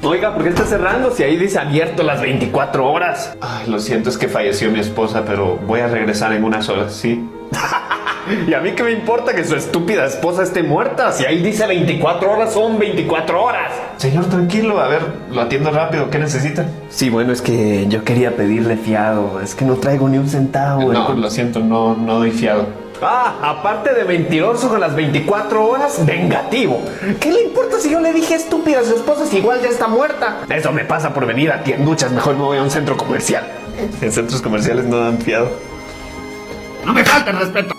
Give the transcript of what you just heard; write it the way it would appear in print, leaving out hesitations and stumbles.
Oiga, ¿por qué está cerrando si ahí dice abierto las 24 horas? Ay, lo siento, es que falleció mi esposa, pero voy a regresar en unas horas, ¿sí? ¿Y a mí qué me importa que su estúpida esposa esté muerta? Si ahí dice 24 horas, son 24 horas. Señor, tranquilo, a ver, lo atiendo rápido, ¿qué necesita? Sí, bueno, es que yo quería pedirle fiado, es que no traigo ni un centavo. No, lo siento, no doy fiado. Ah, aparte de mentiroso con las 24 horas, vengativo. ¿Qué le importa si yo le dije estúpida a su esposa si igual ya está muerta? Eso me pasa por venir a tienduchas, mejor me voy a un centro comercial. En centros comerciales no dan fiado. No me falta el respeto.